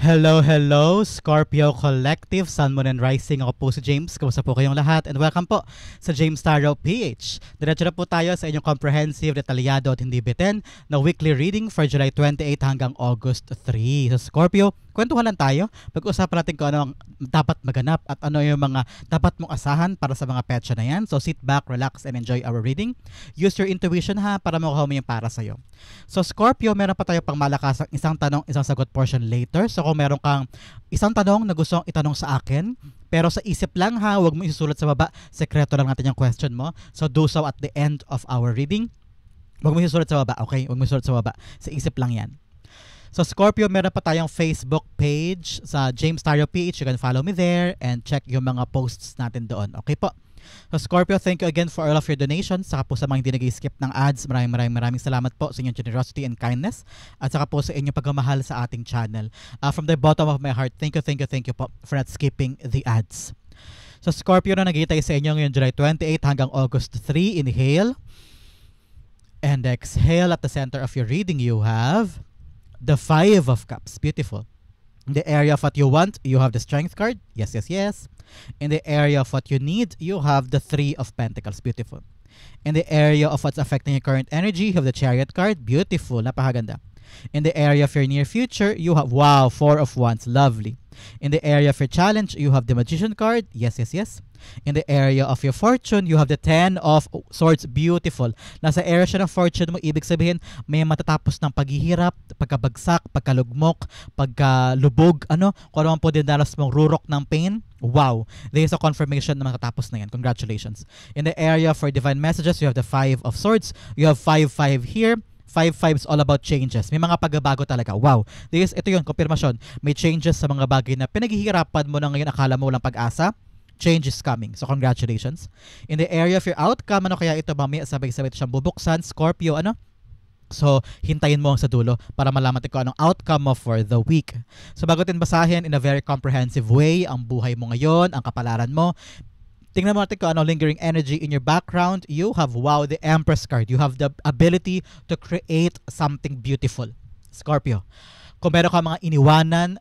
Hello, hello, Scorpio Collective, Sun, Moon, and Rising. Ako po si James. Kamusta po kayong lahat? And welcome po sa James Tarot PH. Diretso na po tayo sa inyong comprehensive, detalyado at hindi bitin na weekly reading for July 28 hanggang August 3. So Scorpio, kwentuhan lang tayo. Pag-usapan natin kung ano ang dapat maganap at ano yung mga dapat mong asahan para sa mga petsa na yan. So sit back, relax, and enjoy our reading. Use your intuition ha para makuha mo yung para sa'yo. So Scorpio, meron pa tayo pang malakas isang tanong, isang sagot portion later. So kung meron kang isang tanong na gusto mong itanong sa akin, pero sa isip lang ha, huwag mo isusulat sa baba. Sekreto lang natin yung question mo. So do so at the end of our reading. Huwag mo isusulat sa baba, okay? Huwag mo isusulat sa baba. Sa isip lang yan. So Scorpio, meron pa tayong Facebook page sa James Tarot PH. You can follow me there and check yung mga posts natin doon. Okay po. So Scorpio, thank you again for all of your donations. Saka po sa mga hindi nag-skip ng ads, maraming salamat po sa inyong generosity and kindness. At saka po sa inyong pagmamahal sa ating channel. From the bottom of my heart, thank you po for not skipping the ads. So Scorpio, na nag-iitay sa inyo ngayon July 28 hanggang August 3. Inhale and exhale. At the center of your reading, you have the Five of Cups. Beautiful. In the area of what you want, you have the Strength card. Yes. In the area of what you need, you have the Three of Pentacles. Beautiful. In the area of what's affecting your current energy, you have the Chariot card. Beautiful. Napakaganda. In the area of your near future, you have, wow, Four of Wands. Lovely. In the area of your challenge, you have the Magician card. Yes. In the area of your fortune, you have the Ten of Swords. Beautiful. Nasa area siya ng fortune mo, ibig sabihin, may matatapos ng paghihirap, pagkabagsak, pagkalugmok, pagkalubog, kung ano man po dinalas mong rurok ng pain. Wow. There is a confirmation na matatapos na yan. Congratulations. In the area for divine messages, you have the Five of Swords. You have 5-5 here. 5-5 is all about changes. May mga pagbabago talaga. Wow. Ito yun, konfirmasyon. May changes sa mga bagay na pinaghihirapan mo na ngayon, akala mo walang pag-asa. Change is coming. So congratulations. In the area of your outcome, kaya ito mamaya sabay-sabay ito siyang bubuksan. Scorpio, So, hintayin mo ang sa dulo para malaman kung anong outcome mo for the week. So, bago tin basahin in a very comprehensive way ang buhay mo ngayon, ang kapalaran mo, tingnan mo natin kung ano lingering energy in your background. You have, wow, the Empress card. You have the ability to create something beautiful. Scorpio, kung meron ka mga iniwanan,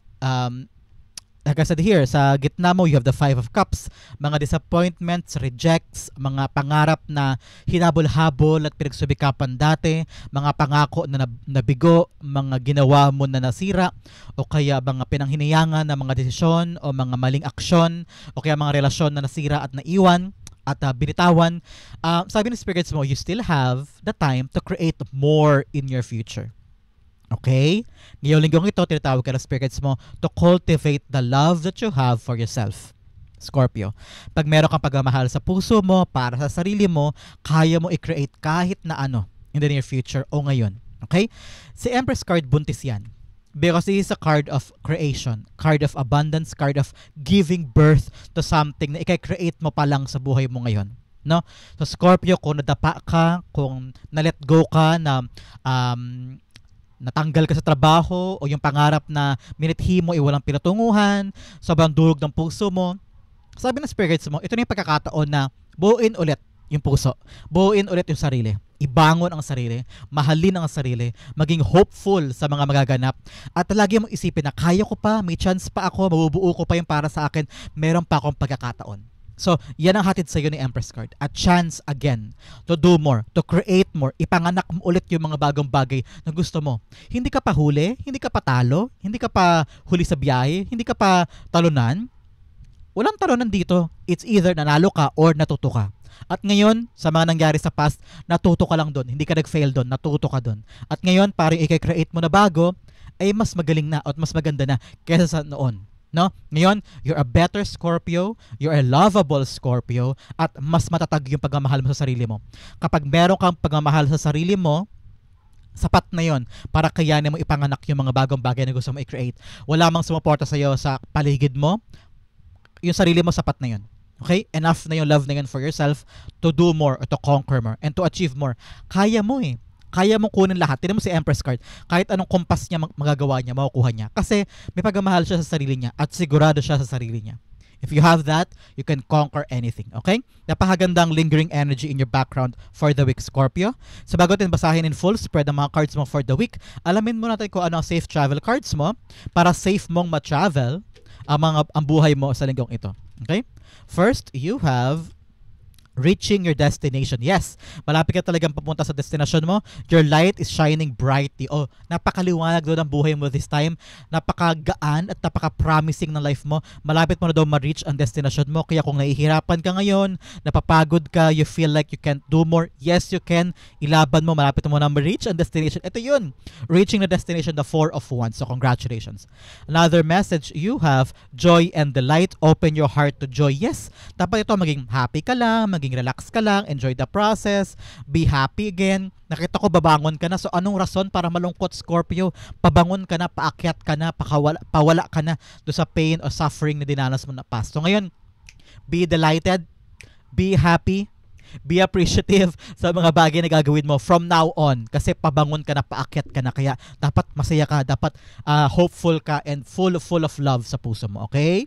like I said here, sa gitna mo, you have the Five of Cups. Mga disappointments, rejects, mga pangarap na hinabol-habol at pinagsubikapan dati, mga pangako na nabigo, mga ginawa mo na nasira, o kaya mga pinanghinayangan na mga desisyon o mga maling aksyon, o kaya mga relasyon na nasira at naiwan at binitawan. Sabi ng spirits mo, you still have the time to create more in your future. Okay? Ngayong linggong ito, tinatawag ka ng spirits mo to cultivate the love that you have for yourself. Scorpio, pag meron kang pagmamahal sa puso mo, para sa sarili mo, kaya mo i-create kahit na ano in the near future o ngayon. Okay? Si Empress card, buntis yan. Because this is a card of creation, card of abundance, card of giving birth to something na i-create mo pa lang sa buhay mo ngayon. No? So Scorpio, kung nadapa ka, kung na-let go ka, na natanggal ka sa trabaho o yung pangarap na minithi mo walang pinatunguhan, sobrang durog ng puso mo, sabi ng spirits mo, ito na yung pagkakataon na buuin ulit yung puso, buuin ulit yung sarili, ibangon ang sarili, mahalin ang sarili, maging hopeful sa mga magaganap, at lagi mong isipin na kaya ko pa, may chance pa ako, mabubuo ko pa yung para sa akin, meron pa akong pagkakataon. So, yan ang hatid sa iyo ni Empress card. A chance again to do more, to create more. Ipanganak mo ulit yung mga bagong bagay na gusto mo. Hindi ka pa huli, hindi ka pa talo, hindi ka pa huli sa biyahe, hindi ka pa talunan. Walang talunan dito. It's either nanalo ka or natuto ka. At ngayon, sa mga nangyari sa past, natuto ka lang doon. Hindi ka nag-fail doon, natuto ka doon. At ngayon, parang i-create mo na bago, ay mas magaling na at mas maganda na kaysa sa noon. No? Ngayon, you're a better Scorpio, you're a lovable Scorpio, at mas matatag yung pagmamahal mo sa sarili mo. Kapag meron kang pagmamahal sa sarili mo, sapat na yon para kayanin mo ipanganak yung mga bagong bagay na gusto mo i-create. Wala mang sumuporta sa iyo sa paligid mo, yung sarili mo sapat na yon. Okay? Enough na yung love na yun for yourself to do more or to conquer more and to achieve more. Kaya mo Kaya mo kunin lahat. Tignan mo si Empress card. Kahit anong kompas niya magagawa niya, makukuha niya. Kasi may pagmamahal siya sa sarili niya at sigurado siya sa sarili niya. If you have that, you can conquer anything. Okay? Napakagandang lingering energy in your background for the week, Scorpio. So bago natin basahin in full spread ang mga cards mo for the week, alamin mo natin kung ano ang safe travel cards mo para safe mong ma-travel ang buhay mo sa linggong ito. Okay? First, you have reaching your destination. Yes, malapit ka talagang papunta sa destination mo. Your light is shining brightly. Oh, napakaliwanag doon ang buhay mo this time. Napakagaan at napaka-promising ng life mo. Malapit mo na daw ma-reach ang destination mo. Kaya kung nahihirapan ka ngayon, napapagod ka, you feel like you can't do more, yes, you can. Ilaban mo, malapit mo na ma-reach ang destination. Ito yun. Reaching the destination, the 4 of Wands. So congratulations. Another message, you have joy and delight. Open your heart to joy. Yes, dapat ito maging happy ka lang, maging relax ka lang, enjoy the process, be happy again. Nakita ko babangon ka na. So anong rason para malungkot, Scorpio? Pabangon ka na, paakyat ka na, pawala ka na do sa pain o suffering na dinanas mo na past. So ngayon, be delighted, be happy, be appreciative sa mga bagay na gagawin mo from now on. Kasi pabangon ka na, paakyat ka na. Kaya dapat masaya ka, dapat hopeful ka and full of love sa puso mo. Okay?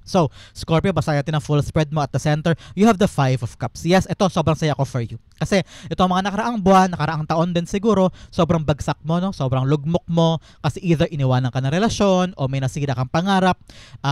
So, Scorpio, basahin natin ang full spread mo at the center. You have the 5 of Cups. Yes, ito, sobrang saya ko for you. Kasi ito ang mga nakaraang buwan, nakaraang taon din siguro, sobrang bagsak mo, no? Sobrang lugmok mo kasi either iniwanan ka ng relasyon o may nasira kang pangarap,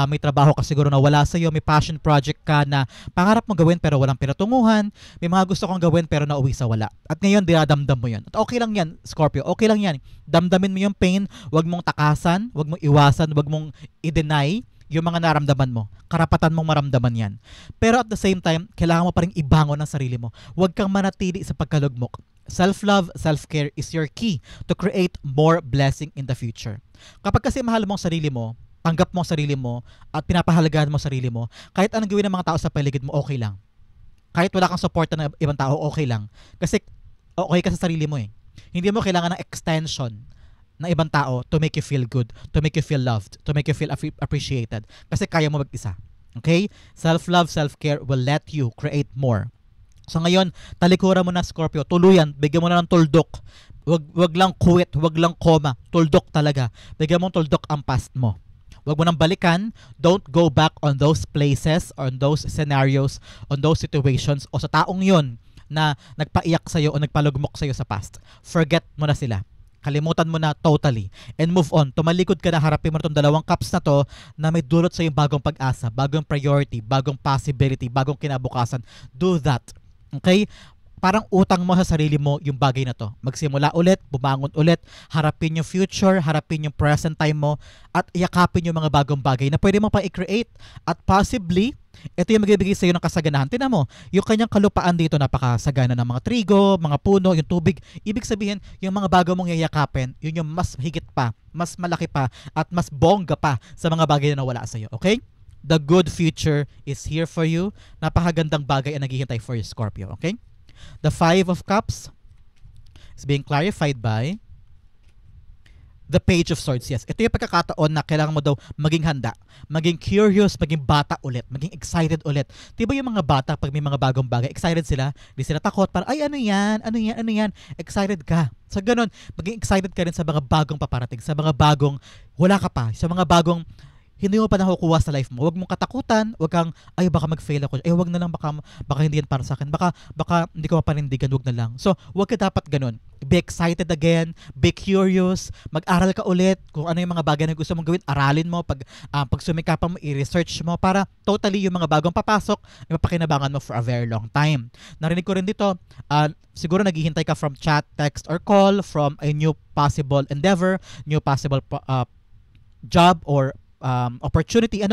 may trabaho ka siguro na wala sa'yo, may passion project ka na pangarap mo gawin pero walang pinatunguhan, may mga gusto kong gawin pero nauwi sa wala. At ngayon, dinadamdam mo yun. At okay lang yan, Scorpio, okay lang yan. Damdamin mo yung pain, wag mong takasan, wag mong iwasan, wag mong i-deny yung mga naramdaman mo. Karapatan mong maramdaman yan. Pero at the same time, kailangan mo pa rin ibangon ang sarili mo. Huwag kang manatili sa pagkalugmok. Self-love, self-care is your key to create more blessing in the future. Kapag kasi mahal mo ang sarili mo, tanggap mo ang sarili mo, at pinapahalagahan mo ang sarili mo, kahit anong gawin ng mga tao sa paligid mo, okay lang. Kahit wala kang suporta ng ibang tao, okay lang. Kasi okay ka sa sarili mo eh. Hindi mo kailangan ng extension ng ibang tao to make you feel good, to make you feel loved, to make you feel appreciated. Kasi kaya mo mag-isa. Okay? Self-love, self-care will let you create more. So ngayon, talikuran mo na, Scorpio. Tuluyan, bigyan mo na ng tuldok. Wag lang quit, wag lang koma. Tuldok talaga. Bigyan mo ng tuldok ang past mo. Wag mo nang balikan. Don't go back on those places, on those scenarios, on those situations, o sa taong yon na nagpaiyak sa'yo o nagpalugmok sa'yo sa past. Forget mo na sila. Kalimutan mo na totally and move on. Tumalikod ka na, harapin mo na itong 2 cups na to na may dulot sa yung bagong pag-asa, bagong priority, bagong possibility, bagong kinabukasan. Do that. Okay? Parang utang mo sa sarili mo yung bagay na to. Magsimula ulit, bumangon ulit, harapin yung future, harapin yung present time mo, at yakapin yung mga bagong bagay na pwede mo pa i-create. At possibly, ito yung magbibigay sa iyo ng kasaganahan. Tingnan mo, yung kanyang kalupaan dito napakasagana ng mga trigo, mga puno, yung tubig. Ibig sabihin, yung mga bago mong yayakapin, yun yung mas higit pa, mas malaki pa, at mas bongga pa sa mga bagay na nawala sa iyo. Okay? The good future is here for you. Napakagandang bagay ang naghihintay for you, Scorpio. Okay? The 5 of Cups is being clarified by the Page of Swords. Yes, ito yung pagkakataon na kailangan mo daw maging handa, maging curious, maging bata ulit, maging excited ulit. Diba yung mga bata pag may mga bagong bagay, excited sila, di sila takot, parang ay ano yan, excited ka. So ganun, maging excited ka rin sa mga bagong paparating, sa mga bagong wala ka pa, sa mga bagong hindi mo pa nakukuha sa life mo. Huwag mong katakutan, huwag kang, ay baka mag-fail ako. Huwag na lang, baka hindi yan para sa akin. Baka hindi ko mapanindigan, huwag na lang. So, huwag ka dapat ganun. Be excited again, be curious, mag-aral ka ulit kung ano yung mga bagay na gusto mong gawin, aralin mo, pag sumikapan mo, i-research mo para totally yung mga bagong papasok, ay mapakinabangan mo for a very long time. Narinig ko rin dito, siguro naghihintay ka from chat, text, or call from a new possible endeavor, new possible job or opportunity,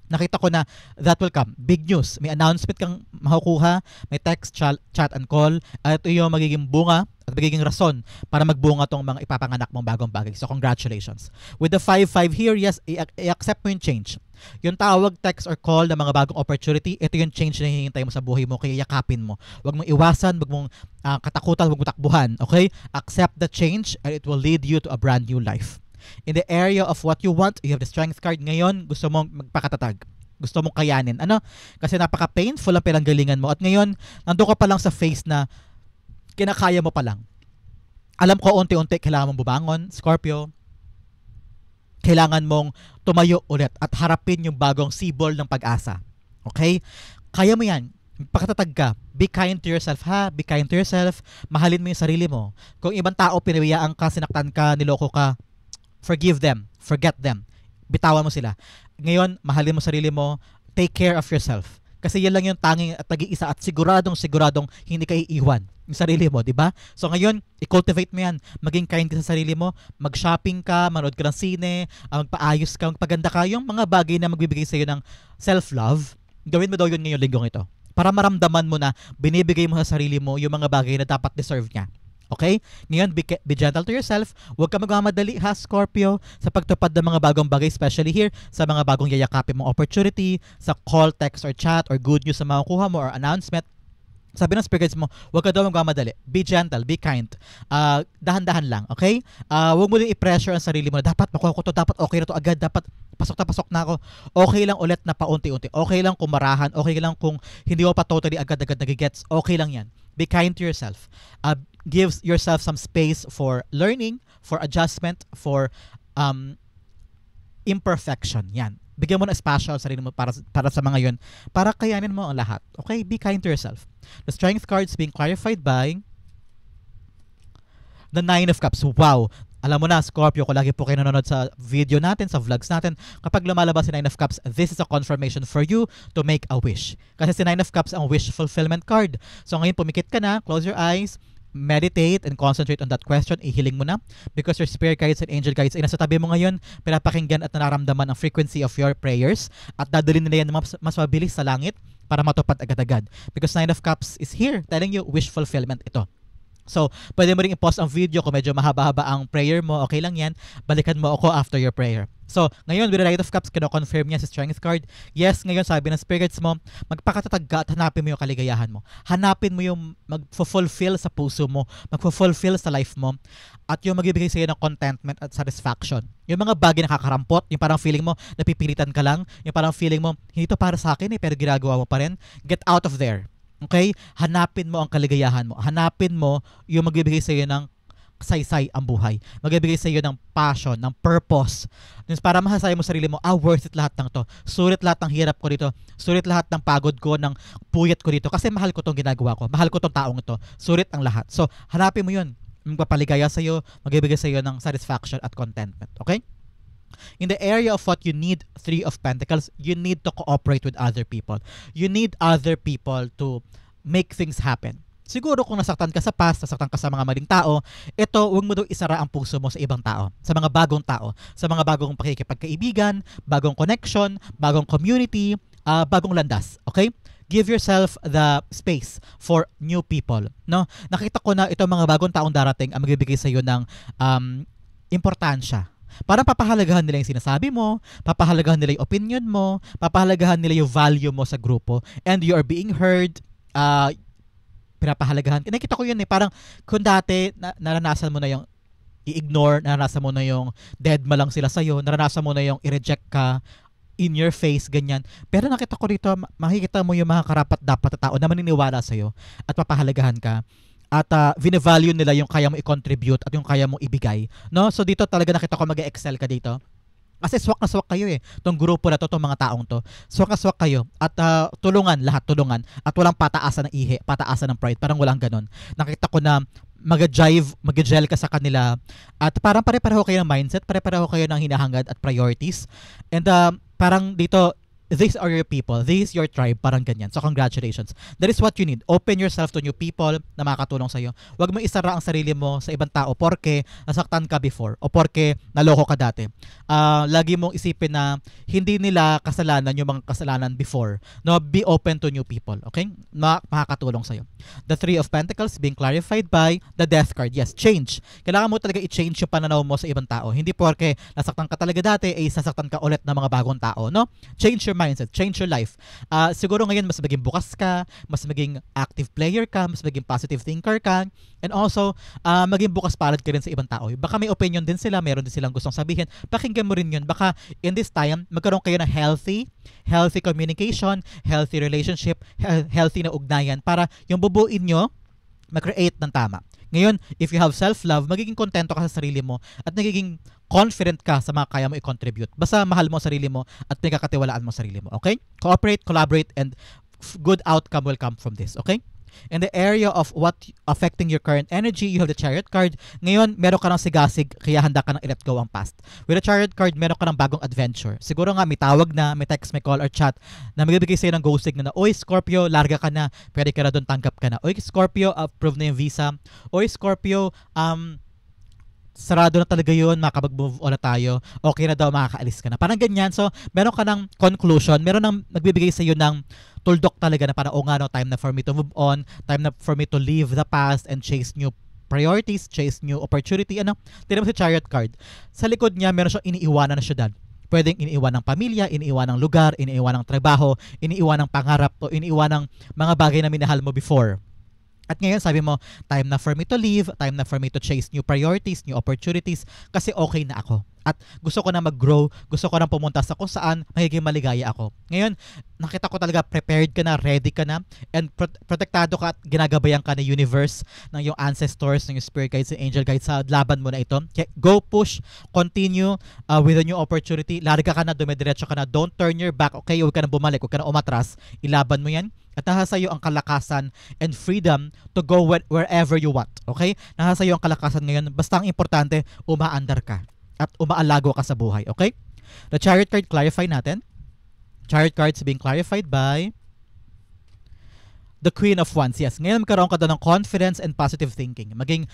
nakita ko na that will come. Big news. May announcement kang makukuha, may text, chat, and call. At ito yung magiging bunga at magiging rason para magbunga tong mga ipapanganak mong bagong bagay. So, congratulations. With the 5-5 here, yes, i-accept mo yung change. Yung tawag, text, or call na mga bagong opportunity, ito yung change na hihintay mo sa buhay mo, kaya yakapin mo. Huwag mong iwasan, huwag mong katakutan, huwag mong takbuhan. Okay? Accept the change and it will lead you to a brand new life. In the area of what you want, you have the strength card ngayon, gusto mong magpakatatag. Gusto mong kayanin. Kasi napaka-painful ang pinanggalingan mo. At ngayon, nandun ka pa lang sa phase na kinakaya mo pa lang. Alam ko, unti-unti kailangan mong bumangon, Scorpio. kailangan mong tumayo ulit at harapin yung bagong sibol ng pag-asa. Okay? Kaya mo yan. Pakatatag ka. Be kind to yourself, ha? Be kind to yourself. Mahalin mo yung sarili mo. Kung ibang tao pinawiyaan ka, sinaktan ka, niloko ka, forgive them. Forget them. Bitawan mo sila. Ngayon, mahalin mo sarili mo. Take care of yourself. Kasi yan lang yung tanging at nag-iisa at siguradong hindi ka iiwan yung sarili mo, di ba? So ngayon, i-cultivate mo yan. Maging kind ka sa sarili mo. Mag-shopping ka, manood ka ng sine, magpaayos ka, magpaganda ka. Yung mga bagay na magbibigay sa'yo ng self-love, gawin mo daw yun ngayong linggong ito. Para maramdaman mo na binibigay mo sa sarili mo yung mga bagay na dapat deserve niya. Okay? Ngayon, be gentle to yourself. Huwag ka magmamadali, ha, Scorpio, sa pagtupad ng mga bagong bagay, especially here, sa mga bagong yayakapin mong opportunity, sa call, text, or chat, or good news na makukuha mo, or announcement. Sabi ng spirits mo, huwag ka daw magmamadali. Be gentle, be kind. Dahan-dahan lang, okay? Huwag mo din i-pressure ang sarili mo na dapat makuha ko to, dapat okay na to agad, dapat pasok na ako. Okay lang ulit na paunti-unti. Okay lang kung marahan, okay lang kung hindi mo pa totally agad-agad nagigets. Okay lang yan. Be kind to yourself. Give yourself some space for learning, for adjustment, for imperfection. Yan. Bigyan mo na espasyo sa sarili mo para sa mga yun. Para kayanin mo ang lahat. Okay? Be kind to yourself. The strength cards being clarified by the Nine of Cups. Wow! Alam mo na, Scorpio, kung lagi po kayo nanonood sa video natin, sa vlogs natin, kapag lumalabas si Nine of Cups, this is a confirmation for you to make a wish. Kasi si Nine of Cups ang wish fulfillment card. So ngayon, pumikit ka na, close your eyes, meditate and concentrate on that question, ihiling mo na because your spirit guides and angel guides ay nasa tabi mo ngayon, pinapakinggan at nararamdaman ang frequency of your prayers at dadalhin nila yan mas mabilis sa langit para matupad agad-agad because Nine of Cups is here telling you wish fulfillment ito. So, pwede mo rin i-pause ang video kung medyo mahaba-haba ang prayer mo, okay lang yan, balikan mo ako after your prayer. So, ngayon, with the Knight of Cups, kino-confirm niya sa strength card. Yes, ngayon sabi ng spirits mo, magpakatatag ka at hanapin mo yung kaligayahan mo. Hanapin mo yung mag-fulfill sa puso mo, mag-fulfill sa life mo, at yung magbibigay sa'yo ng contentment at satisfaction. Yung mga bagay na nakakarampot, yung parang feeling mo, napipilitan ka lang, yung parang feeling mo, hindi to para sa akin pero ginagawa mo pa rin, get out of there. Okay? Hanapin mo ang kaligayahan mo. Hanapin mo yung magbibigay sa iyo ng saysay ang buhay. Magbibigay sa iyo ng passion, ng purpose. Para mahasaya mo sarili mo, worth it lahat ng to. Sulit lahat ng hirap ko dito. Sulit lahat ng pagod ko, ng puyat ko dito. Kasi mahal ko tong ginagawa ko. Mahal ko tong taong ito. Sulit ang lahat. So, hanapin mo yun. Magpapaligaya sa iyo, magbibigay sa iyo ng satisfaction at contentment. Okay? In the area of what you need, Three of Pentacles, you need to cooperate with other people. You need other people to make things happen. Siguro kung nasaktan ka sa past, nasaktan ka sa mga maling tao, ito, huwag mo daw isara ang puso mo sa ibang tao, sa mga bagong tao, sa mga bagong pakikipagkaibigan, bagong connection, bagong community, bagong landas. Okay? Give yourself the space for new people. No? Nakita ko na itong mga bagong taong darating ang magbibigay sa iyo ng importansya. Parang papahalagahan nila yung sinasabi mo, papahalagahan nila yung opinion mo, papahalagahan nila yung value mo sa grupo, and you are being heard, pinapahalagahan. Nakita ko yun parang kung dati naranasan mo na yung i-ignore, naranasan mo na yung dead ma lang sila sa'yo, naranasan mo na yung i-reject ka, in your face, ganyan. Pero nakita ko dito, makikita mo yung mga karapat-dapat na tao na maniniwala sa'yo at papahalagahan ka. At vine-value nila yung kaya mo i-contribute at yung kaya mo ibigay. No? So dito talaga nakita ko mag-excel ka dito. Kasi swak na swak kayo Itong grupo na to, itong mga taong to. Swak na swak kayo. At tulungan, lahat tulungan. At walang pataasan ng ihi, pataasan ng pride. Parang walang ganon. Nakita ko na mag-gel ka sa kanila. At parang pare-pareho kayo ng mindset, pare-pareho kayo ng hinahangad at priorities. And parang dito, these are your people, this is your tribe, parang ganyan. So congratulations. That is what you need. Open yourself to new people na makakatulong sa'yo. Huwag mo isara ang sarili mo sa ibang tao porke nasaktan ka before o porke naloko ka dati. Lagi mong isipin na hindi nila kasalanan yung mga kasalanan before. No, be open to new people. Okay? Makakatulong sa'yo. The Three of Pentacles being clarified by the Death card. Yes, change. Kailangan mo talaga i-change yung pananaw mo sa ibang tao. Hindi porke nasaktan ka talaga dati, sasaktan ka ulit ng mga bagong tao. No? Change your mindset, change your life. Siguro ngayon mas maging bukas ka, mas maging active player ka, mas maging positive thinker ka, and also maging bukas palad ka rin sa ibang tao. Baka may opinion din sila, meron din silang gustong sabihin, pakinggan mo rin yun. Baka in this time, magkaroon kayo ng healthy communication, healthy relationship, healthy na ugnayan para yung bubuin nyo mag-create ng tama. Ngayon, if you have self-love, magiging kontento ka sa sarili mo at nagiging confident ka sa mga kaya mo i-contribute. Basta mahal mo ang sarili mo at pinagkakatiwalaan mo ang sarili mo. Okay? Cooperate, collaborate, and good outcome will come from this. Okay? In the area of what affecting your current energy, you have the Chariot card. Ngayon, meron ka ng sigasig, kaya handa ka ng i-let go ang past. With the Chariot card, meron ka ng bagong adventure. Siguro nga, may tawag na, may text, may call, or chat na magbibigay sa'yo ng go signal na, oy, Scorpio, larga ka na. Pwede ka na doon, tanggap ka na. Oy, Scorpio, approve na yung visa. Oy, Scorpio, sarado na talaga yun, makapag-move on na tayo. Okay na daw, makakaalis ka na. Parang ganyan. So, meron ka ng conclusion, meron ng nagbibigay sa'yo ng tuldok talaga na parang, o nga no, time na for me to move on, time na for me to leave the past and chase new priorities, chase new opportunity. Ano? Tignan mo si Chariot card. Sa likod niya, meron siyang iniiwanan na syudad. Pwedeng iniiwan ng pamilya, iniiwan ng lugar, iniiwan ng trabaho, iniiwan ng pangarap, o iniiwan ng mga bagay na minahal mo before. At ngayon sabi mo, time na for me to leave, time na for me to chase new priorities, new opportunities, kasi okay na ako. At gusto ko na mag-grow, gusto ko na pumunta sa kung saan magiging maligaya ako. Ngayon, nakita ko talaga prepared ka na, ready ka na, and protektado ka at ginagabayan ka ng universe, ng yung ancestors, ng yung spirit guides, and angel guides sa laban mo na ito. Okay, go push, continue with a new opportunity. Larga ka na, dumidiretso ka na, don't turn your back, okay? Huwag ka na bumalik, huwag ka na umatras, ilaban mo yan. At nasa iyo ang kalakasan and freedom to go wherever you want. Okay? Nasa iyo ang kalakasan ngayon. Basta ang importante, umaandar ka. At umaalago ka sa buhay. Okay? The Chariot card, clarify natin. Chariot cards being clarified by the Queen of Wands. Yes, ngayon magkaroon ka doon ng confidence and positive thinking. Maging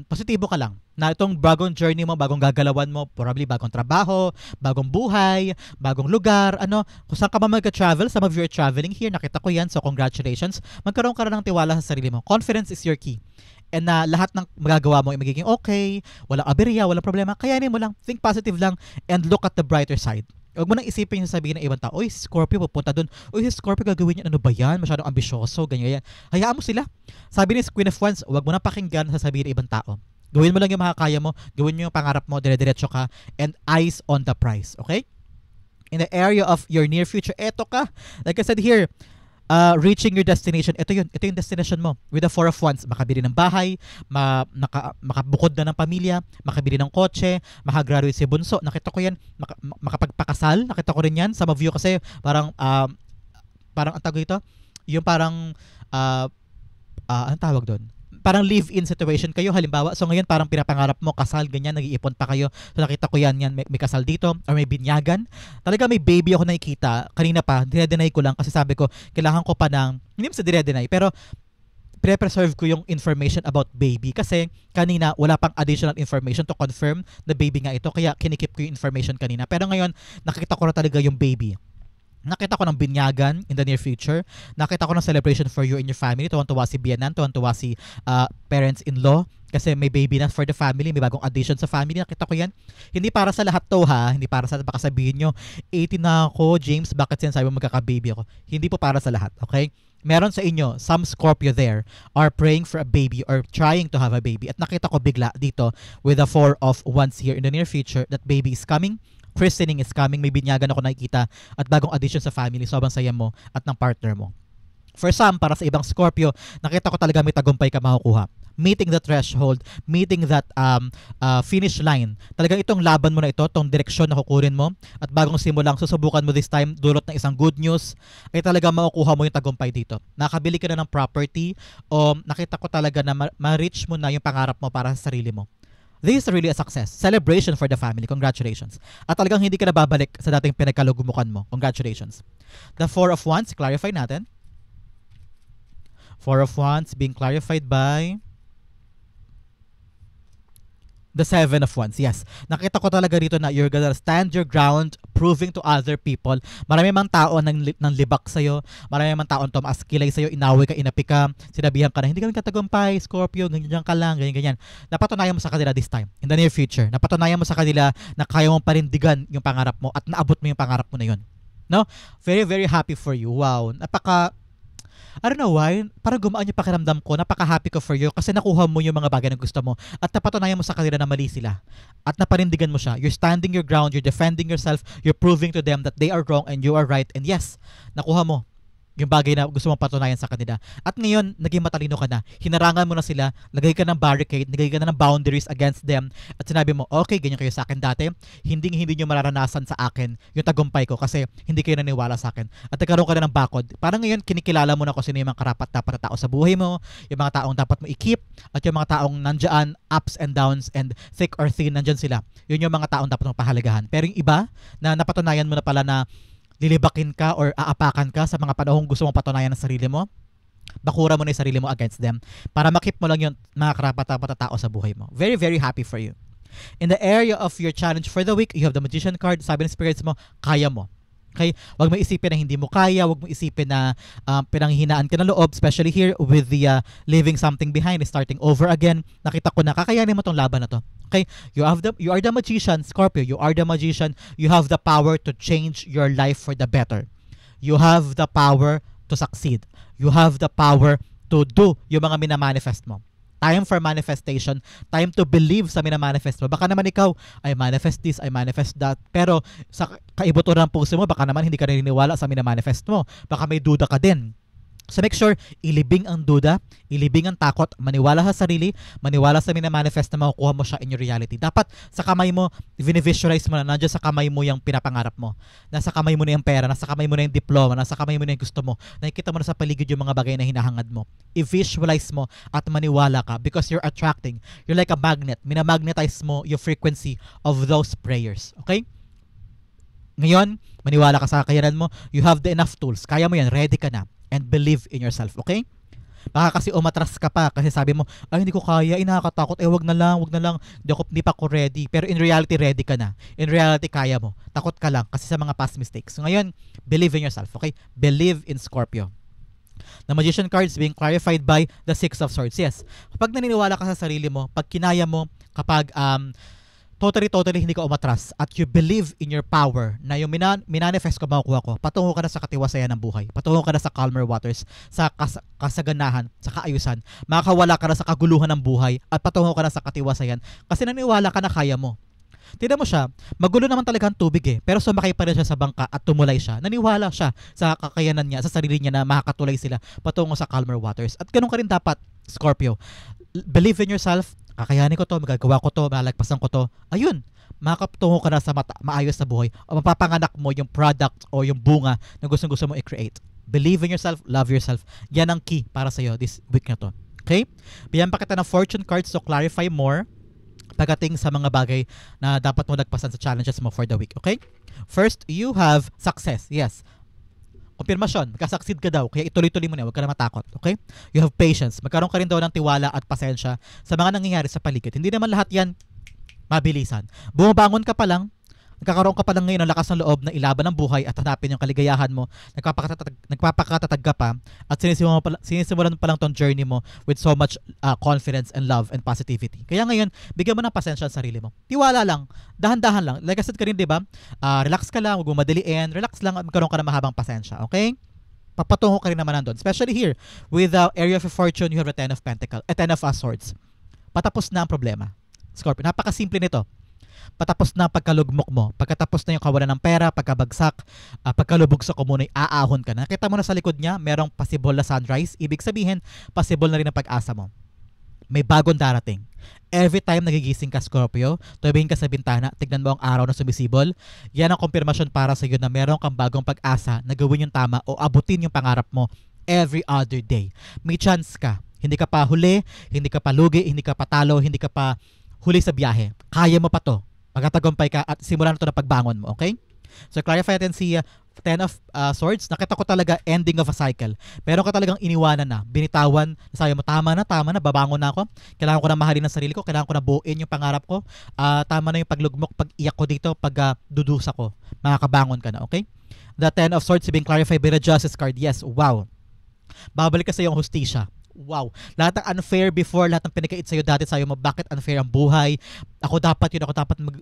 positibo ka lang. Na itong bagong journey mo, bagong gagalawan mo, probably bagong trabaho, bagong buhay, bagong lugar, ano, kung saan ka ba mag-travel, some of you are traveling here, nakita ko yan, so congratulations. Magkaroon ka rin ng tiwala sa sarili mo. Confidence is your key. And na lahat ng magagawa mo ay magiging okay, walang aberya, walang problema, kayanin mo lang, think positive lang, and look at the brighter side. Huwag mo nang isipin yung sabihin ng ibang tao, oy, Scorpio, pupunta doon. Oy, si Scorpio gagawin niya, ano ba yan? Masyadong ambisyoso, ganyan yan. Hayaan mo sila. Sabi ni Queen of Wands, huwag mo nang pakinggan sa sabihin ng ibang tao. Gawin mo lang yung makakaya mo, gawin mo yung pangarap mo, dire-diretso ka, and eyes on the prize, okay? In the area of your near future, eto ka. Like I said here, reaching your destination, ito yung destination mo. With the Four of Wands, makabili ng bahay, makabukod na ng pamilya, makabili ng kotse, makagraduate si bunso, nakita ko yan, makapagpakasal, nakita ko rin yan. Some of you kasi parang ang tawag ito, yung parang anong tawag doon? Parang live-in situation kayo, halimbawa. So ngayon parang pinapangarap mo, kasal, ganyan, nag-iipon pa kayo. So nakita ko yan, may kasal dito, or may binyagan. Talaga may baby ako nakikita. Kanina pa, dinedeny ko lang kasi sabi ko, kailangan ko pa ng, hindi mo sa dinedeny, pero pre-preserve ko yung information about baby kasi kanina wala pang additional information to confirm na baby nga ito. Kaya kinikip ko yung information kanina. Pero ngayon, nakita ko na talaga yung baby. Nakita ko ng binyagan in the near future. Nakita ko ng celebration for you and your family. Tuwan-tuwa si Bianan, tuwan-tuwa si parents-in-law. Kasi may baby na for the family, may bagong addition sa family. Nakita ko yan. Hindi para sa lahat to ha. Hindi para sa, baka sabihin nyo, 18 na ako, James, bakit sinasabi mo magkaka-baby ako? Hindi po para sa lahat, okay? Meron sa inyo, some Scorpio there are praying for a baby or trying to have a baby. At nakita ko bigla dito with the Four of Wands here in the near future that baby is coming. Christening is coming, may binyagan ako nakikita at bagong addition sa family, sobrang saya mo at ng partner mo. For some, para sa ibang Scorpio, nakita ko talaga may tagumpay ka makukuha. Meeting the threshold, meeting that finish line. Talagang itong laban mo na ito, itong direksyon na kukunin mo at bagong simulang susubukan mo this time, dulot ng isang good news, ay talaga makukuha mo yung tagumpay dito. Nakabili ka na ng property o nakita ko talaga na ma-reach mo na yung pangarap mo para sa sarili mo. This is really a success. Celebration for the family. Congratulations. At talagang hindi ka na babalik sa dating pinagkalugumukan mo. Congratulations. The Four of Wands, clarify natin. Four of Wands being clarified by the Seven of Wands. Yes. Nakita ko talaga rito na you're gonna stand your ground, proving to other people. Marami mang tao nang libak sa'yo. Marami mang tao tumaas kilay sa'yo, inaway ka, inapi ka, sinabihan ka na, hindi kami katagumpay, Scorpio, ganyan ka lang, ganyan. Napatunayan mo sa kanila this time, in the near future. Napatunayan mo sa kanila na kaya mong parindigan yung pangarap mo at naabot mo yung pangarap mo na yun. No? Very, very happy for you. Wow. I don't know why, parang gumaan yung pakiramdam ko, napaka-happy ko for you kasi nakuha mo yung mga bagay na gusto mo at napatunayan mo sa kanila na mali sila at naparindigan mo siya. You're standing your ground, you're defending yourself, you're proving to them that they are wrong and you are right, and yes, nakuha mo yung bagay na gusto mong patunayan sa kanila. At ngayon, naging matalino ka na. Hinarangan mo na sila, lagay ka ng barricade, lagay ka na ng boundaries against them, at sinabi mo, okay, ganyan kayo sa akin dati, hindi nyo mararanasan sa akin yung tagumpay ko kasi hindi kayo naniwala sa akin. At nagkaroon ka na ng bakod. Parang ngayon, kinikilala mo na kung sino yung mga karapat-dapat na tao sa buhay mo, yung mga taong dapat mo i-keep, at yung mga taong nandyan, ups and downs, and thick or thin, nandyan sila. Yun yung mga taong dapat mong pahalagahan. Pero yung iba, na napatunayan mo na pala na lilibakin ka or aapakan ka sa mga panahong gusto mong patunayan ng sarili mo, bakura mo na yung sarili mo against them para makip mo lang yung mga karapat-dapat na tao sa buhay mo. Very, very happy for you. In the area of your challenge for the week, you have the Magician card. Sabi ng spirits mo, kaya mo. Okay? Huwag mo isipin na hindi mo kaya, huwag mo isipin na pinanghihinaan ka ng loob, especially here with the leaving something behind, starting over again. Nakita ko na kakayanin mo tong laban na to. Okay? You are the magician, Scorpio. You are the magician. You have the power to change your life for the better. You have the power to succeed. You have the power to do yung mga minamanifest mo. Time for manifestation. Time to believe sa minamanifest mo. Baka naman ikaw, I manifest this, I manifest that. Pero sa kaibuturan ng puso mo, baka naman hindi ka naniniwala sa minamanifest mo. Baka may duda ka din. So make sure, ilibing ang duda, ilibing ang takot, maniwala sa sarili, maniwala sa minamanifest na makukuha mo siya in your reality. Dapat sa kamay mo, visualize mo na nandiyan sa kamay mo yung pinapangarap mo. Nasa kamay mo na yung pera, nasa kamay mo na yung diploma, nasa kamay mo na yung gusto mo. Nakikita mo na sa paligid yung mga bagay na hinahangad mo. I-visualize mo at maniwala ka because you're attracting. You're like a magnet. Minamagnetize mo yung frequency of those prayers. Okay? Ngayon, maniwala ka sa kakayanan mo. You have the enough tools. Kaya mo yan. Ready ka na. And believe in yourself, okay? Baka kasi umatras ka pa kasi sabi mo, ay hindi ko kaya, nakakatakot, wag na lang, hindi pa ako ready. Pero in reality, ready ka na. In reality, kaya mo. Takot ka lang kasi sa mga past mistakes. So ngayon, believe in yourself, okay? Believe in Scorpio. The Magician cards being clarified by the Six of Swords. Yes, kapag naniniwala ka sa sarili mo, pag kinaya mo, kapag totally hindi ka umatras at you believe in your power na yung minanifest ko makukuha ko, patungo ka na sa katiwasayan ng buhay, patungo ka na sa calmer waters, sa kasaganahan, sa kaayusan, makakawala ka na sa kaguluhan ng buhay at patungo ka na sa katiwasayan kasi naniwala ka na kaya mo. Tignan mo siya, magulo naman talaga ang tubig pero sumakay pa rin siya sa bangka at tumulay siya. Naniwala siya sa kakayanan niya, sa sarili niya na makakatulay sila patungo sa calmer waters. At ganun ka rin dapat, Scorpio. Believe in yourself. Kakayanin ko to, magagawa ko to, malagpasan ko to. Ayun, makakatungo ka na sa maayos na buhay o mapapanganak mo yung product o yung bunga na gusto mo i-create. Believe in yourself, love yourself. Yan ang key para sa'yo this week na to. Okay? Bigyan pa kita ng fortune cards to clarify more pagdating sa mga bagay na dapat mo lagpasan sa challenges mo for the week. Okay? First, you have success. Yes. Konfirmasyon, magkasucceed ka daw, kaya ituloy-tuloy mo na, huwag ka na matakot, okay? You have patience, magkaroon ka rin daw ng tiwala at pasensya sa mga nangyayari sa paligid. Hindi naman lahat yan mabilisan. Bumabangon ka pa lang, nagkakaroon ka pa lang ngayon ng lakas ng loob na ilaban ng buhay at hanapin yung kaligayahan mo, nagpapakatatag ka pa, at sinisimulan pa lang tong journey mo with so much confidence and love and positivity. Kaya ngayon, bigyan mo ng pasensya sa sarili mo. Tiwala lang, dahan-dahan lang. Like I said ka rin, di ba? Relax ka lang, huwag mo madaliin, relax lang at magkaroon ka ng mahabang pasensya, okay? Papatungo ka rin naman nandun. Especially here, with the area of fortune, you have the Ten of Pentacles, Ten of Swords. Patapos na ang problema. Scorpio, napakasimple nito. Patapos na pagkalugmok mo, pagkatapos na yung kawalan ng pera, pagkabagsak, pagkalubog sa komunay, aahon ka na. Nakita mo na sa likod niya, merong possible na sunrise. Ibig sabihin, possible na rin ang pag-asa mo. May bagong darating. Every time nagigising ka, Scorpio, tumingin ka sa bintana, tignan mo ang araw na sumisibol. Yan ang konfirmasyon para sa iyo na meron kang bagong pag-asa na gawin yung tama o abutin yung pangarap mo every other day. May chance ka. Hindi ka pa huli, hindi ka pa lugi, hindi ka pa talo, hindi ka pa huli sa biyahe. Kaya mo pa to. Magtatagumpay ka at simulan na ito na pagbangon mo, okay? So clarify natin si Ten of Swords. Nakita ko talaga ending of a cycle. Pero ka talagang iniwanan na, binitawan, sabi mo tama na, babangon na ako. Kailangan ko na mahalin ang sarili ko, kailangan ko na buuin yung pangarap ko. Tama na yung paglugmok, pag-iyak ko dito, pag-dudusa ko. Makakabangon ka na, okay? The Ten of Swords being clarified by the Justice card. Yes, wow. Babalik ka sa iyong hustisya. Wow. Lahat ng unfair before, lahat ng pinakait sa'yo dati sa'yo mo, bakit unfair ang buhay? Ako dapat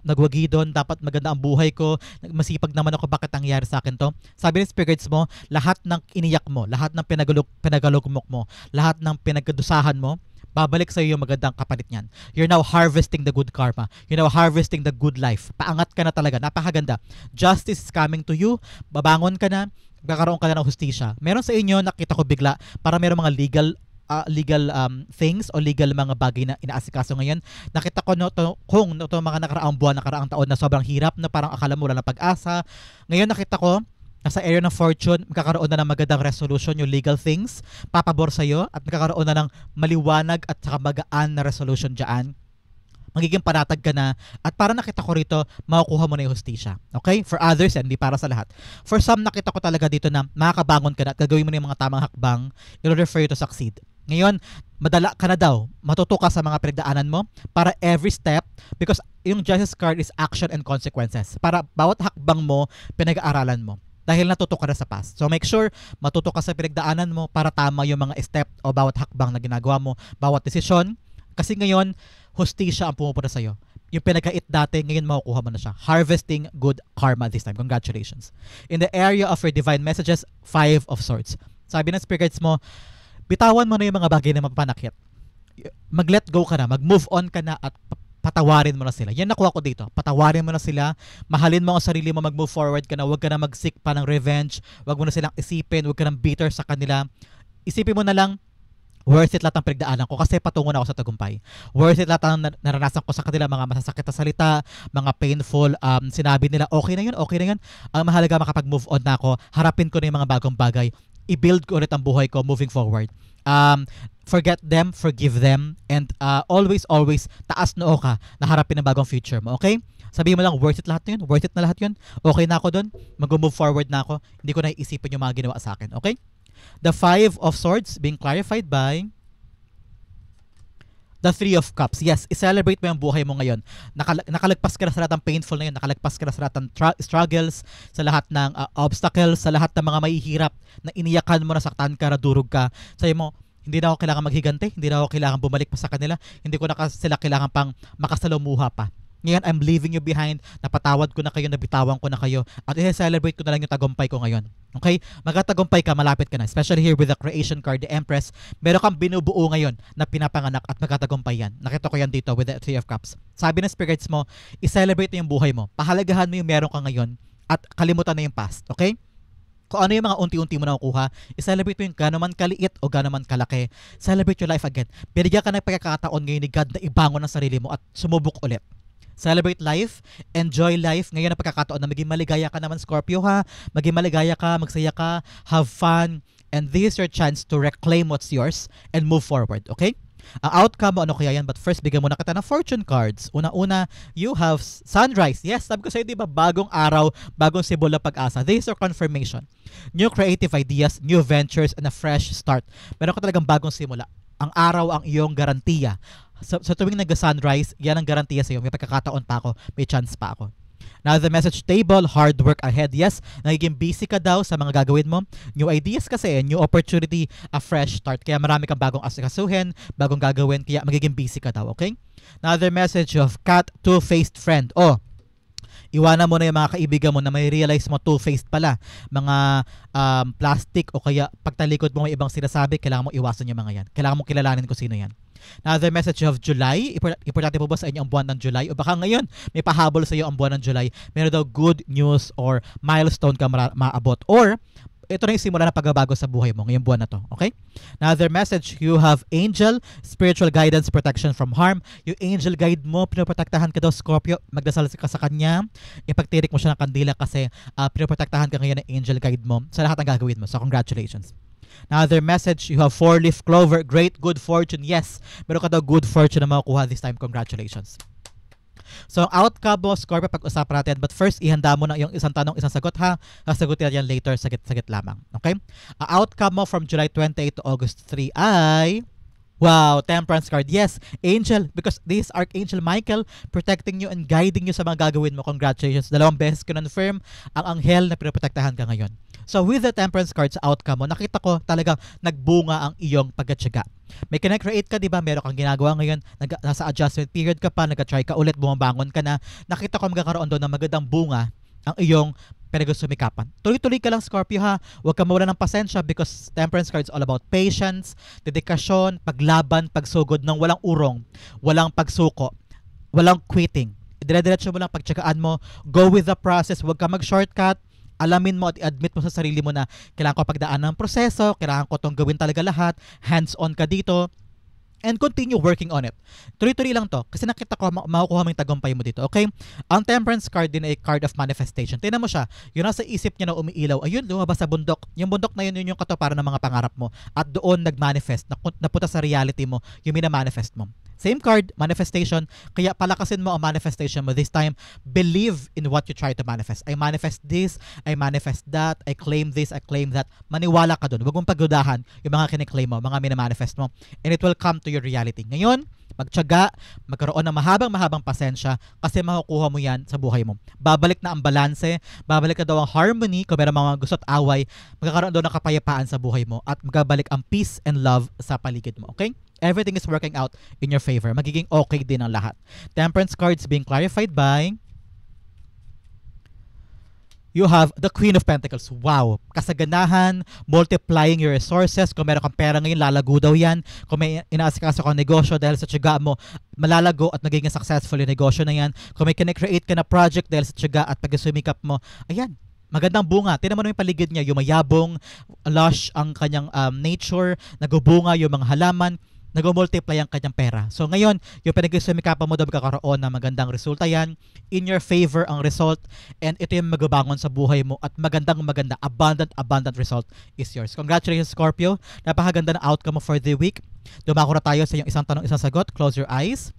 nagwagi doon, dapat maganda ang buhay ko, masipag naman ako, bakit nangyayari sa akin to? Sabi ng spirits mo, lahat ng iniyak mo, lahat ng pinagalugmok mo, lahat ng pinagdusahan mo, babalik sa iyo yung magandang kapalit niyan. You're now harvesting the good karma. You're now harvesting the good life. Paangat ka na talaga. Napakaganda. Justice is coming to you. Babangon ka na. magkakaroon ka na ng hustisya. Meron sa inyo, nakita ko bigla, para meron mga legal things o legal mga bagay na inaasikaso ngayon. Nakita ko kung mga nakaraang buwan, nakaraang taon na sobrang hirap na parang akala mo wala na pag-asa. Ngayon nakita ko, nasa area ng fortune, magkakaroon na ng magandang resolution yung legal things, papabor sa'yo at magkakaroon na ng maliwanag at saka magaan na resolution dyan. Magiging panatag ka na at para nakita ko rito, makukuha mo na yung hustisya. Okay? For others, hindi para sa lahat. For some, nakita ko talaga dito na makakabangon ka na at gagawin mo na yung mga tamang hakbang in order for you to succeed. Ngayon, madala ka na daw, matuto ka sa mga pinagdaanan mo para every step, because yung Justice card is action and consequences. Para bawat hakbang mo, pinag-aaralan mo. Dahil natuto ka na sa past. So make sure matuto ka sa pinagdaanan mo para tama yung mga step o bawat hakbang na ginagawa mo, bawat desisyon. Kasi ngayon, hustisya ang pumupunta sa'yo. Yung pinagkait dati, ngayon makukuha mo na siya. Harvesting good karma this time. Congratulations. In the area of your divine messages, 5 of Swords. Sabi ng spirit guides mo, bitawan mo na yung mga bagay na magpanakit. Mag-let go ka na, mag-move on ka na at patawarin mo na sila. Yan nakuha ko dito. Patawarin mo na sila, mahalin mo ang sarili mo, mag-move forward ka na, huwag ka na mag-seek pa ng revenge, huwag mo na silang isipin, huwag ka nang bitter sa kanila. Isipin mo na lang, worth it lahat ng pinagdaanan ko kasi patungo na ako sa tagumpay. Worth it lahat ng naranasan ko sa kanila, mga masasakit na salita, mga painful, sinabi nila, okay na yun. Ang mahalaga makapag-move on na ako, harapin ko na yung mga bagong bagay, i-build ko ulit ang buhay ko moving forward. Forget them, forgive them, and always, taas noo ka na harapin ang bagong future mo, okay? Sabihin mo lang, worth it lahat yun, worth it na lahat yun, okay na ako doon, mag-move forward na ako, hindi ko na iisipin yung mga ginawa sa akin, okay? The 5 of Swords being clarified by the 3 of Cups. Yes, i-celebrate mo yung buhay mo ngayon. Nakalagpas ka na sa lahat ng painful na yun, nakalagpas ka na sa lahat ng struggles, sa lahat ng obstacles, sa lahat ng mga mahihirap na iniyakan mo, nasaktan ka, nadurog ka. Sabi mo, hindi na ako kailangan maghigante, hindi na ako kailangan bumalik pa sa kanila, hindi ko na sila kailangan pang makasalamuha pa. Ngayon, I'm leaving you behind, napatawad ko na kayo, nabitawan ko na kayo, at i-celebrate ko na lang yung tagumpay ko ngayon. Okay? Magkatagumpay ka, malapit ka na. Especially here with the creation card, the Empress, meron kang binubuo ngayon na pinapanganak at magkatagumpay yan. Nakita ko yan dito with the 3 of Cups. Sabi ng spirits mo, i-celebrate mo yung buhay mo. Pahalagahan mo yung meron ka ngayon at kalimutan na yung past. Okay? Kung ano yung mga unti-unti mo na nakukuha, i-celebrate mo yung gano'n man kaliit o gano'n man kalaki. Celebrate your life again. Binigyan ka ng pagkakataon ngayon ni God na ibangon ang sarili mo at sumubok ulit. Celebrate life, enjoy life. Ngayon na pagkakataon na maging maligaya ka naman, Scorpio, ha? Maging maligaya ka, magsaya ka, have fun, and this is your chance to reclaim what's yours and move forward, okay? Ang outcome mo, ano kaya yan? But first, bigyan mo na kita ng fortune cards. Una-una, you have sunrise. Yes, sabi ko sa'yo, di ba, bagong araw, bagong sibol na pag-asa. This is your confirmation. New creative ideas, new ventures, and a fresh start. Meron ka talagang bagong simula. Ang araw ang iyong garantiya. Sa tuwing nag-sunrise, yan ang garantiya sa'yo. May pagkakataon pa ako, may chance pa ako. Now, the message table, hard work ahead. Yes, nagiging busy ka daw sa mga gagawin mo. New ideas kasi, new opportunity, a fresh start. Kaya marami kang bagong asikasuhin, bagong gagawin, kaya magiging busy ka daw, okay? Another message of cat, two-faced friend. Oh, iwanan mo na yung mga kaibigan mo na may realize mo two-faced pala. Mga plastic o kaya pagtalikod mo may ibang sinasabi, kailangan mo iwasan yung mga yan. Kailangan mo kilalanin kung sino yan. Another message of July. Importante po ba sa inyo ang buwan ng July? O baka ngayon, may pahabol sa iyo ang buwan ng July. Meron daw good news or milestone ka maabot. Or, ito na yung simula na pagbabago sa buhay mo ngayong buwan na to. Okay? Another message, you have angel, spiritual guidance, protection from harm. Yung angel guide mo, pinoprotektahan ka daw, Scorpio. Magdasal ka sa kanya. Ipagtirik mo siya ng kandila kasi pinoprotektahan ka ngayon ng angel guide mo sa lahat ng gagawin mo. So, congratulations. Another message, you have 4-leaf clover, great good fortune. Yes, meron ka daw good fortune na makukuha this time. Congratulations. So, ang outcome mo, Scorpio, pag-usapan natin. But first, ihanda mo na yung isang tanong, isang sagot, ha? Sasagutin natin yan later, sagit-sagit lamang. Okay? Ang outcome mo from July 28 to August 3 ay... Wow, Temperance card. Yes, angel, because this is Archangel Michael protecting you and guiding you sa mga gagawin mo. Congratulations. 2 beses confirm ang anghel na pinoprotektahan ka ngayon. So with the Temperance card sa outcome mo, nakita ko talagang nagbunga ang iyong pagkatyaga. May kinecreate ka, di ba? Meron kang ginagawa ngayon, nasa adjustment period ka pa, nag-try ka ulit, bumabangon ka na. Nakita ko magkakaroon doon ng magandang bunga ang iyong pinag-sumikapan. Tuloy-tuloy ka lang, Scorpio, ha? Huwag ka mawala ng pasensya because Temperance card is all about patience, dedikasyon, paglaban, pagsugod ng walang urong, walang pagsuko, walang quitting. Dire-diretso mo lang, pagtsagaan mo, go with the process, huwag ka mag-shortcut, alamin mo at i-admit mo sa sarili mo na kailangan ko pagdaan ng proseso, kailangan ko itong gawin talaga lahat, hands-on ka dito, and continue working on it. Tuloy-tuloy lang to kasi nakita ko makukuha mo yung tagumpay mo dito, okay? Ang Temperance card din ay card of manifestation. Tingnan mo siya, yun nasa isip niya na umiilaw, ayun, lumabas sa bundok. Yung bundok na yun yung katuparan ng mga pangarap mo at doon nag-manifest, napunta sa reality mo yung mina-manifest mo. Same card, manifestation. Kaya palakasin mo ang manifestation mo this time. Believe in what you try to manifest. I manifest this, I manifest that, I claim this, I claim that. Maniwala ka dun. Huwag mong pagdudahan yung mga kiniklaim mo, mga minamanifest mo. And it will come to your reality. Ngayon, magtiyaga, magkaroon ng mahabang pasensya kasi makukuha mo yan sa buhay mo. Babalik na ang balanse, babalik na daw ang harmony kung meron mga gusto at away, magkakaroon daw ng kapayapaan sa buhay mo at magabalik ang peace and love sa paligid mo. Okay? Everything is working out in your favor. Magiging okay din ang lahat. Temperance cards being clarified by you have the Queen of Pentacles. Wow! Kasaganahan, multiplying your resources. Kung meron kang pera ngayon, lalago daw yan. Kung may inaasikaso kang negosyo dahil sa tiyaga mo, malalago at magiging successful yung negosyo na yan. Kung may kinecreate ka na project dahil sa tiyaga at pag-sumikap mo, ayan, magandang bunga. Tingnan mo na yung paligid niya, yung mayabong, lush ang kanyang nature, nagubunga yung mga halaman, nag-multiply ang kanyang pera. So ngayon, yung pinag-sumikapan mo daw magkakaroon ng magandang resulta yan. In your favor ang result and ito yung magabangon sa buhay mo at maganda, abundant result is yours. Congratulations, Scorpio. Napakaganda ng outcome mo for the week. Dumako na tayo sa yung isang tanong, isang sagot. Close your eyes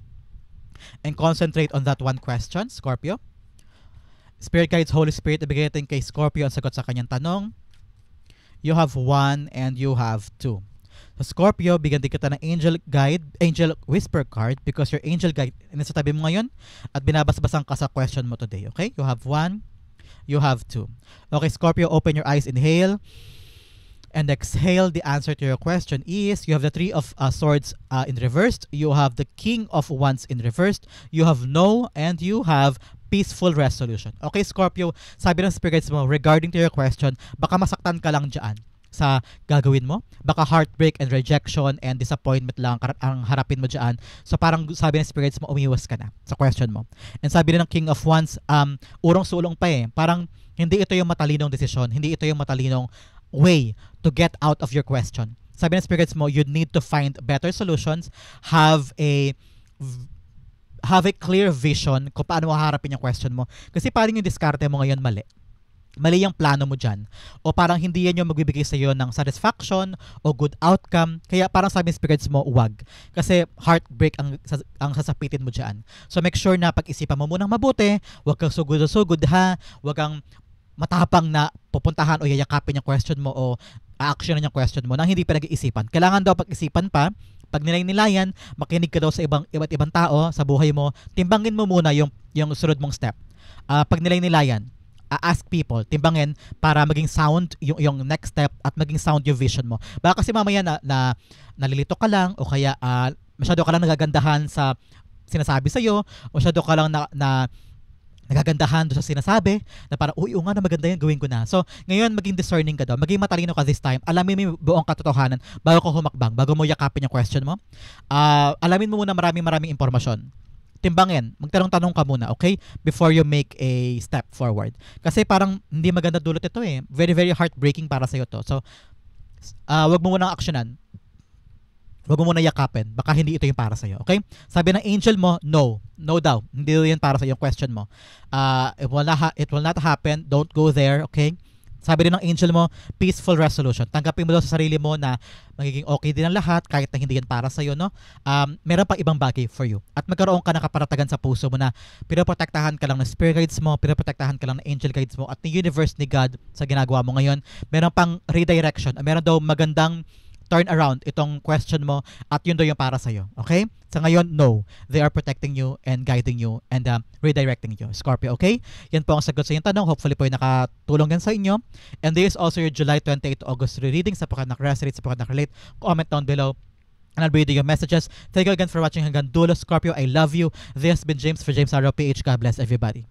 and concentrate on that one question, Scorpio. Spirit guides, Holy Spirit, ibigay natin kay Scorpio ang sagot sa kanyang tanong. You have 1 and you have 2. So Scorpio, bigyan din kita ng angel guide, angel whisper card because your angel guide nasa tabi mo ngayon at binabasbasan ka sa question mo today. Okay? You have 1, you have 2. Okay, Scorpio, open your eyes, inhale and exhale. The answer to your question is you have the 3 of swords in reversed, you have the King of Wands in reversed, you have no, and you have peaceful resolution. Okay, Scorpio, sabi ng spirit guides mo regarding to your question, baka masaktan ka lang dyan sa gagawin mo. Baka heartbreak and rejection and disappointment lang ang harapin mo dyan. So parang sabi ng spirits mo, umiwas ka na sa question mo. And sabi din ng King of Wands, urong-sulong pa eh. Parang hindi ito yung matalinong desisyon. Hindi ito yung matalinong way to get out of your question. Sabi ng spirits mo, you need to find better solutions. Have a clear vision kung paano haharapin yung question mo. Kasi parang yung diskarte mo ngayon mali yung plano mo dyan. O parang hindi yan yung magbibigay sa iyo ng satisfaction o good outcome. Kaya parang sabi ng spirits mo, wag. Kasi heartbreak ang sasapitin mo dyan. So make sure na pag-isipan mo munang mabuti. Wag kang sugod-sugod ha. Wag kang matapang na pupuntahan o yayakapin yung question mo o a-actionan yung question mo nang hindi pa nag-iisipan. Kailangan daw pag-isipan pa. Pag nilay-nilayan, makinig ka daw sa iba't ibang tao sa buhay mo. Timbangin mo muna yung sunod mong step. Pag nilay-nilayan, ask people, timbangin para maging sound yung next step at maging sound yung vision mo. Baka kasi mamaya na nalilito ka lang o kaya masyado ka lang nagagandahan sa sinasabi sa'yo o masyado ka lang na nagagandahan doon sa sinasabi na parang, uy, nga na maganda yan, gawin ko na. So, ngayon, maging discerning ka daw. Maging matalino ka this time. Alamin mo yung buong katotohanan bago ka humakbang, bago mo yakapin yung question mo. Alamin mo muna maraming impormasyon. Timbangin, magtanong-tanong ka muna, okay? Before you make a step forward. Kasi parang hindi maganda dulot ito eh. Very, very heartbreaking para sa'yo to. So, wag mo munang aksyonan. Wag mo muna yakapin. Baka hindi ito yung para sa'yo, okay? Sabi ng angel mo, no. No daw. Hindi yun para sa'yo yung question mo. It will not happen. Don't go there, okay? Sabi rin ng angel mo, peaceful resolution. Tanggapin mo daw sa sarili mo na magiging okay din ang lahat kahit na hindi yan para sa'yo, no? Meron pang ibang bagay for you. At magkaroon ka ng kaparatagan sa puso mo na pinoprotektahan ka lang ng spirit guides mo, pinoprotektahan ka lang ng angel guides mo at ng universe ni God sa ginagawa mo ngayon. Meron pang redirection. Meron daw magandang turn around itong question mo at yun daw yung para sa'yo. Okay? Sa ngayon, no. They are protecting you and guiding you and redirecting you. Scorpio, okay? Yan po ang sagot sa iyong tanong. Hopefully po ay nakatulong yan sa inyo. And this is also your July 28 to August reading. Sa pagkat nak-resonate, sa pagkat nak-relate, comment down below and I'll be reading your messages. Thank you again for watching hanggang dulo. Scorpio, I love you. This has been James for James Arrow PH. God bless everybody.